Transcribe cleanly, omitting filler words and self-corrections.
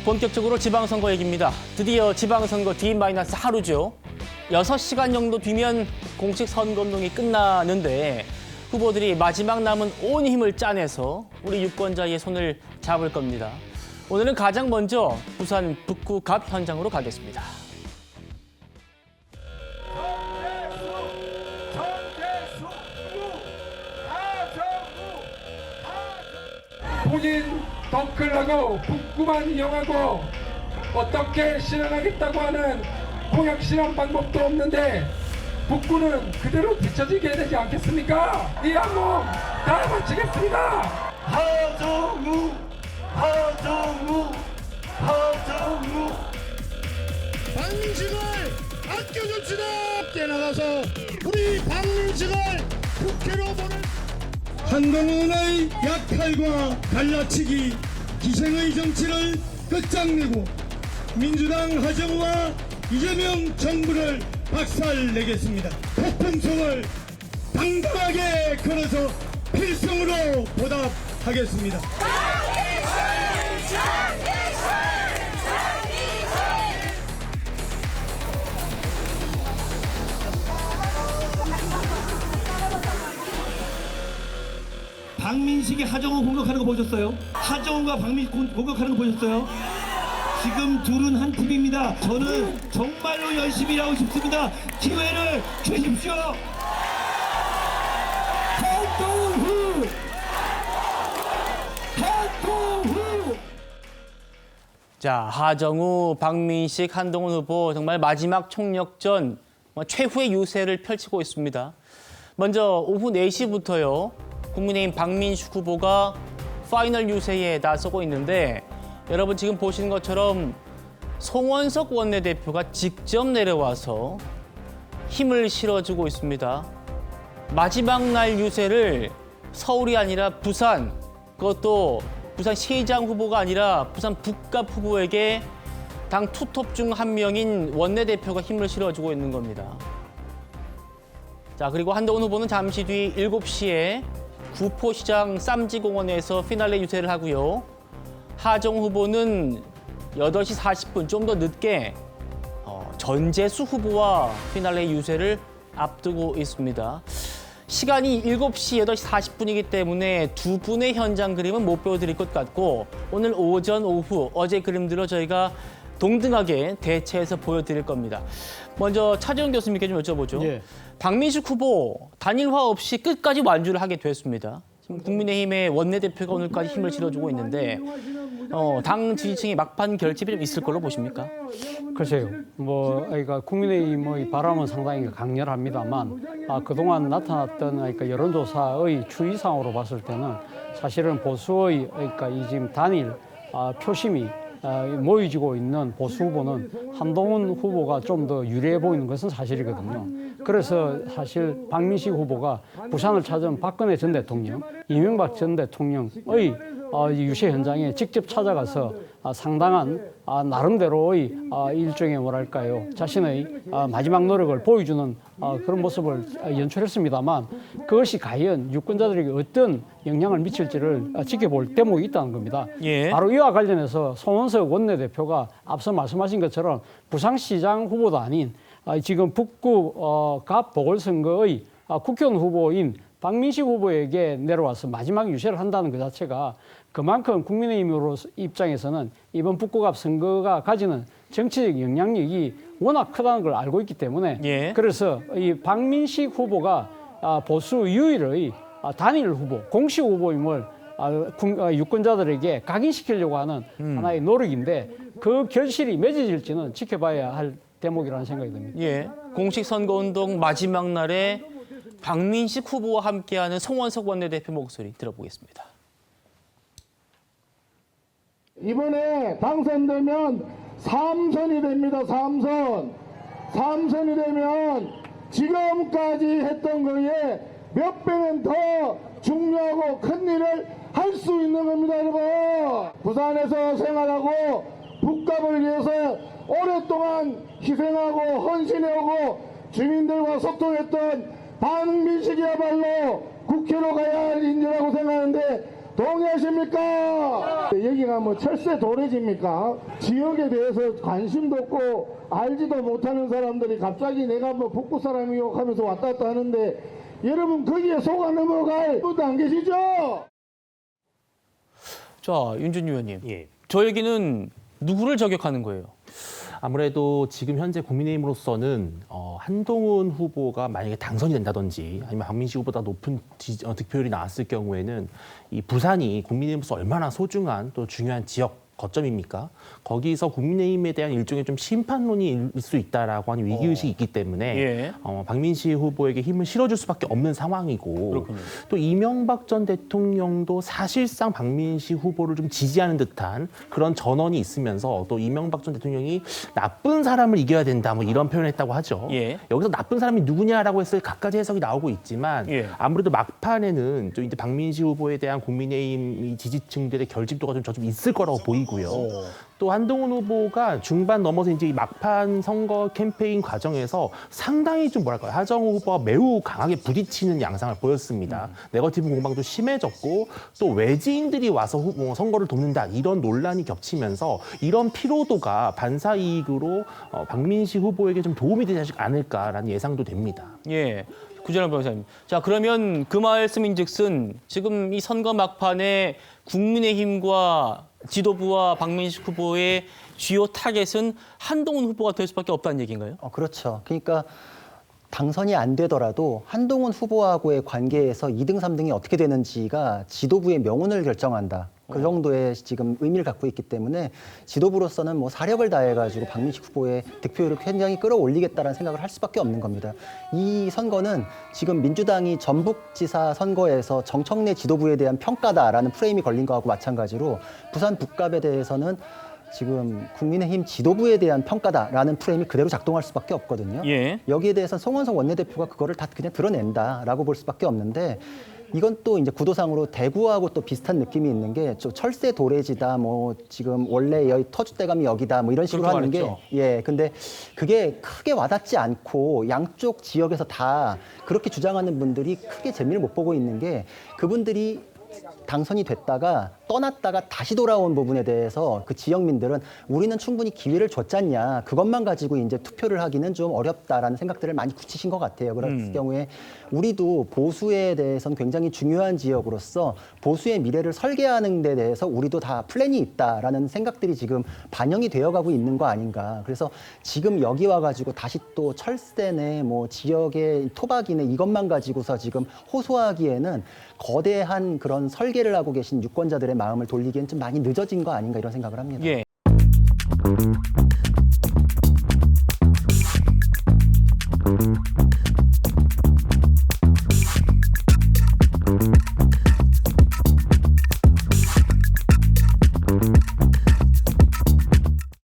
본격적으로 지방선거 얘기입니다. 드디어 지방선거 D-하루죠. 6시간 정도 뒤면 공식 선거운동이 끝나는데 후보들이 마지막 남은 온 힘을 짜내서 우리 유권자의 손을 잡을 겁니다. 오늘은 가장 먼저 부산 북구 갑 현장으로 가겠습니다. 본인 덩클하고 북구만 이용하고 어떻게 실현하겠다고 하는 공약 실현 방법도 없는데 북구는 그대로 뒤처지게 되지 않겠습니까? 이 한 몸 다 바치겠습니다. 하정우 박민식을 아껴줍시다. 함께 나가서 우리 박민식을 국회로 보낼 한동훈의 약탈과 갈라치기 기생의 정치를 끝장내고 민주당 하정우와 이재명 정부를 박살내겠습니다. 폭풍성을 당당하게 걸어서 필승으로 보답하겠습니다. 박민식이 하정우 공격하는 거 보셨어요? 하정우가 박민식 공격하는 거 보셨어요? 지금 둘은 한 팀입니다. 저는 정말로 열심히 일하고 싶습니다. 기회를 주십시오. 한동훈! 자, 하정우, 박민식, 한동훈 후보 정말 마지막 총력전 최후의 유세를 펼치고 있습니다. 먼저 오후 4시부터요. 국민의힘 박민식 후보가 파이널 유세에 나서고 있는데 여러분 지금 보시는 것처럼 송원석 원내대표가 직접 내려와서 힘을 실어주고 있습니다. 마지막 날 유세를 서울이 아니라 부산, 그것도 부산시장 후보가 아니라 부산 북갑 후보에게 당 투톱 중 한 명인 원내대표가 힘을 실어주고 있는 겁니다. 자, 그리고 한동훈 후보는 잠시 뒤 7시에 구포시장 쌈지공원에서 피날레 유세를 하고요. 하정우 후보는 8시 40분 좀 더 늦게 전재수 후보와 피날레 유세를 앞두고 있습니다. 시간이 7시, 8시 40분이기 때문에 두 분의 현장 그림은 못 보여드릴 것 같고 오늘 오전, 오후, 어제 그림들로 저희가 동등하게 대체해서 보여드릴 겁니다. 먼저 차재훈 교수님께 좀 여쭤보죠. 예. 박민식 후보 단일화 없이 끝까지 완주를 하게 됐습니다. 지금 국민의힘의 원내대표가 오늘까지 힘을 실어주고 있는데 당 지지층의 막판 결집이 좀 있을 걸로 보십니까? 글쎄요. 그러니까 국민의힘의 바람은 상당히 강렬합니다만 그동안 나타났던 그러니까 여론조사의 추이상으로 봤을 때는 사실은 보수의 그러니까 이 지금 단일 표심이 모이지고 있는 보수 후보는 한동훈 후보가 좀 더 유리해 보이는 것은 사실이거든요. 그래서 사실 박민식 후보가 부산을 찾은 박근혜 전 대통령, 이명박 전 대통령의 유세 현장에 직접 찾아가서 상당한 나름대로의 일종의 뭐랄까요, 자신의 마지막 노력을 보여주는 그런 모습을 연출했습니다만 그것이 과연 유권자들에게 어떤 영향을 미칠지를 지켜볼 대목이 있다는 겁니다. 예. 바로 이와 관련해서 송원석 원내대표가 앞서 말씀하신 것처럼 부산시장 후보도 아닌 지금 북구 갑 보궐선거의 국회의원 후보인 박민식 후보에게 내려와서 마지막 유세를 한다는 것 자체가 그만큼 국민의힘 입장에서는 이번 북구갑 선거가 가지는 정치적 영향력이 워낙 크다는 걸 알고 있기 때문에 예. 그래서 이 박민식 후보가 보수 유일의 단일 후보, 공식 후보임을 유권자들에게 각인시키려고 하는 하나의 노력인데 그 결실이 맺어질지는 지켜봐야 할 대목이라는 생각이 듭니다. 예. 공식 선거운동 마지막 날에 박민식 후보와 함께하는 송원석 원내대표 목소리 들어보겠습니다. 이번에 당선되면 3선이 됩니다. 3선이 되면 지금까지 했던 거에 몇 배는 더 중요하고 큰 일을 할 수 있는 겁니다, 여러분. 부산에서 생활하고 북갑을 위해서 오랫동안 희생하고 헌신해오고 주민들과 소통했던 박민식이야말로 국회로 가야 할 인재라고 생각하는데 동의하십니까? 여기가 뭐 철새 도래지입니까? 지역에 대해서 관심도 없고 알지도 못하는 사람들이 갑자기 내가 뭐 북구 사람이요 하면서 왔다 갔다 하는데 여러분 거기에 속아 넘어갈 분도 안 계시죠? 자, 윤준희 의원님. 예. 저 얘기는 누구를 저격하는 거예요? 아무래도 지금 현재 국민의힘으로서는 한동훈 후보가 만약에 당선이 된다든지 아니면 박민식 후보보다 높은 득표율이 나왔을 경우에는 이 부산이 국민의힘으로서 얼마나 소중한 또 중요한 지역 거점입니까? 거기서 국민의힘에 대한 일종의 좀 심판론이 일 수 있다라고 하는 위기의식이 있기 때문에 예. 박민식 후보에게 힘을 실어줄 수밖에 없는 상황이고 그렇군요. 또 이명박 전 대통령도 사실상 박민식 후보를 좀 지지하는 듯한 그런 전언이 있으면서 또 이명박 전 대통령이 나쁜 사람을 이겨야 된다 뭐 이런 표현을 했다고 하죠. 예. 여기서 나쁜 사람이 누구냐라고 했을 때 각가지 해석이 나오고 있지만 예. 아무래도 막판에는 좀 이제 박민식 후보에 대한 국민의힘 지지층들의 결집도가 좀 있을 거라고 보이고요. 또 한동훈 후보가 중반 넘어서 이제 이 막판 선거 캠페인 과정에서 상당히 좀 뭐랄까요 하정우 후보와 매우 강하게 부딪히는 양상을 보였습니다. 네거티브 공방도 심해졌고 또 외지인들이 와서 선거를 돕는다 이런 논란이 겹치면서 이런 피로도가 반사 이익으로 박민식 후보에게 좀 도움이 되지 않을까라는 예상도 됩니다. 예. 구전환 변호사님. 자, 그러면 그 말씀인즉슨 지금 이 선거 막판에 국민의힘과 지도부와 박민식 후보의 주요 타겟은 한동훈 후보가 될 수밖에 없다는 얘기인가요? 그렇죠. 그러니까 당선이 안 되더라도 한동훈 후보하고의 관계에서 2등, 3등이 어떻게 되는지가 지도부의 명운을 결정한다. 그 정도의 지금 의미를 갖고 있기 때문에 지도부로서는 뭐 사력을 다해가지고 박민식 후보의 득표율을 굉장히 끌어올리겠다는 생각을 할 수밖에 없는 겁니다. 이 선거는 지금 민주당이 전북지사 선거에서 정청래 지도부에 대한 평가다라는 프레임이 걸린 거하고 마찬가지로 부산 북갑에 대해서는 지금 국민의힘 지도부에 대한 평가다라는 프레임이 그대로 작동할 수밖에 없거든요. 예. 여기에 대해서 송원석 원내대표가 그거를 다 그냥 드러낸다라고 볼 수밖에 없는데 이건 또 이제 구도상으로 대구하고 또 비슷한 느낌이 있는 게 좀 철새 도래지다 뭐 지금 원래 여기 터줏대감이 여기다 뭐 이런 식으로 그렇게 하는 게 말했죠. 예, 근데 그게 크게 와닿지 않고 양쪽 지역에서 다 그렇게 주장하는 분들이 크게 재미를 못 보고 있는 게 그분들이 당선이 됐다가 떠났다가 다시 돌아온 부분에 대해서 그 지역민들은 우리는 충분히 기회를 줬잖냐 그것만 가지고 이제 투표를 하기는 좀 어렵다라는 생각들을 많이 굳히신 것 같아요. 그럴 경우에 우리도 보수에 대해서는 굉장히 중요한 지역으로서 보수의 미래를 설계하는 데 대해서 우리도 다 플랜이 있다라는 생각들이 지금 반영이 되어가고 있는 거 아닌가. 그래서 지금 여기 와가지고 다시 또 철새네 뭐 지역의 토박이네 이것만 가지고서 지금 호소하기에는 거대한 그런 설계를 하고 계신 유권자들의 마음을 돌리기엔 좀 많이 늦어진 거 아닌가 이런 생각을 합니다. 예.